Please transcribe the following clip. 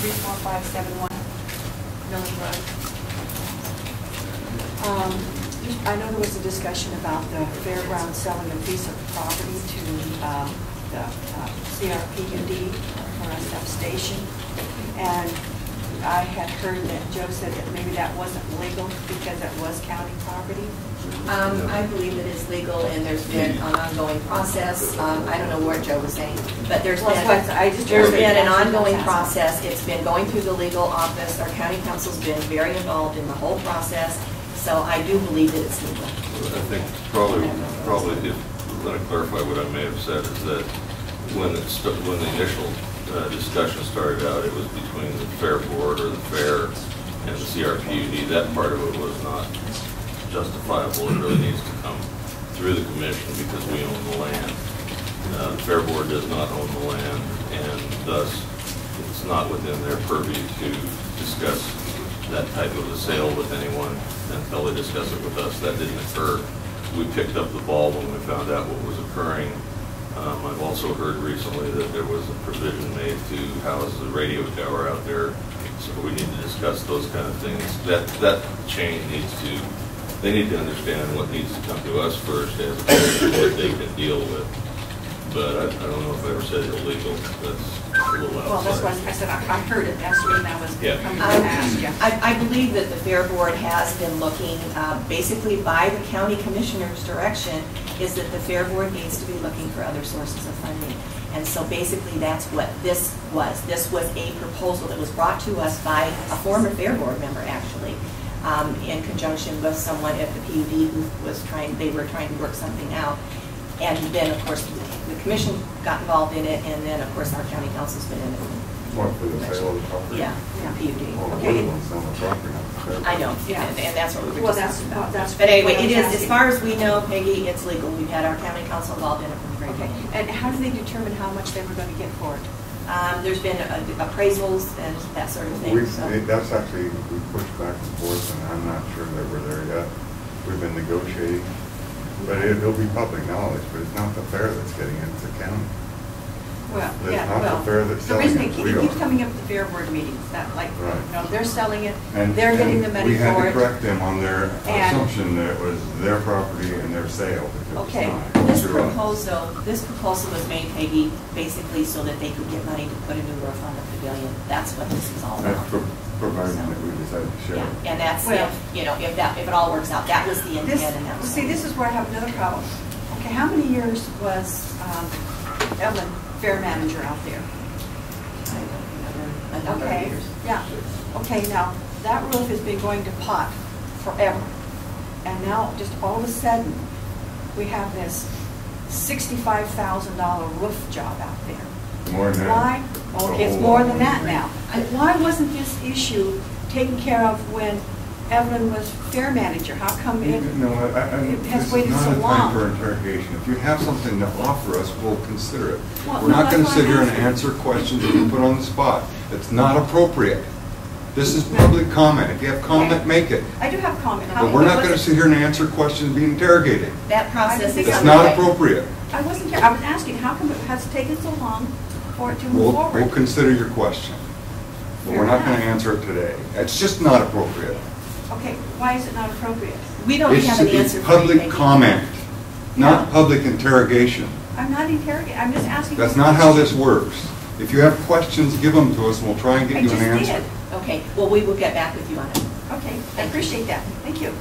34571 Milling Road. I know there was a discussion about the fairground selling a piece of property to the CRP&D for a substation, and I had heard that Joe said that maybe that wasn't legal because it was county property. I believe it is legal, and there's been an ongoing process. I don't know what Joe was saying, but there's been an ongoing process. It's been going through the legal office. Our county council's been very involved in the whole process, so I do believe that it's legal. I think probably if let me clarify what I may have said is that when the initial discussion started out, it was between the fair board or the fair and the CRPUD. That part of it was not justifiable. It really needs to come through the commission because we own the land. The fair board does not own the land, and thus it's not within their purview to discuss that type of a sale with anyone until they discuss it with us. That didn't occur. We picked up the ball when we found out what was occurring. I've also heard recently that there was a provision made to house the radio tower out there, so we need to discuss those kind of things. That chain needs to, they need to understand what needs to come to us first as opposed to what they can deal with. But I don't know if I ever said illegal. That's a little outside. Well, that's why I said I heard it. That's when I was coming to ask you. I believe that the fair board has been looking, basically by the county commissioner's direction, is that the fair board needs to be looking for other sources of funding. And so basically that's what this was. This was a proposal that was brought to us by a former fair board member, actually, in conjunction with someone at the PUD who was they were trying to work something out. And then, of course, the commission got involved in it, and then, of course, our county council's been in it. What, for the sale of the property? Yeah, PUD. Well, Okay. I know, Yeah. and that's what we were Well, discussing about. that's But anyway, what I it was is, asking. as far as we know, Peggy, it's legal. We've had our county council involved in it from the very Okay. beginning. And how do they determine how much they were going to get for it? There's been appraisals and that sort of thing. That's actually, we pushed back and forth, and I'm not sure that we're there yet. We've been negotiating, but it'll be public knowledge, but it's not the fair that's getting it, it's the county. Well, It's yeah, not well, the fair that's the selling reason it. it keeps coming up at the fair board meetings, that like, Right. you know, they're selling it, And they're getting the money we had for to it. correct them on their And- assumption that it was their property and their sale. because Okay. it's not. This You're right. proposal was made, Peggy, basically so that they could get money to put a new roof on the pavilion. That's what this is all about. That's providing that we decided to share. Yeah, and that's Well- if it all works out. That was the intent, and that was. See, this is where I have another problem. Okay, how many years was Evelyn fair manager out there? I don't remember a number of years. Yeah. Okay, now, that roof has been going to pot forever. And now, just all of a sudden, we have this $65,000 roof job out there. More than that. Why? It's a Okay, it's whole more lot than more. that now. Why wasn't this issue taken care of when Evelyn was fair manager? How come it has This waited is so not a time for long? interrogation. If you have something to offer us, we'll consider it. Well, We're no, not that's going to why sit I'm here and asking. answer questions that you put on the spot. It's not appropriate. This is public comment. If you have comment, make it. I do have comment. But we're not going to sit here and answer questions and be interrogated. That process is It's not underway. appropriate. I wasn't here. I was asking, how come it has taken so long for it to move We'll forward? consider your question. But we're not going to answer it today. It's just not appropriate. Okay, why is it not appropriate? We don't It have should an be answer for you, public Peggy. comment, not Yeah. public interrogation. I'm not interrogating, I'm just asking. That's for not how questions. this works. If you have questions, give them to us, and we'll try and I get you just an answer. did. Okay, well, we will get back with you on it. Okay, I appreciate that. Thank you.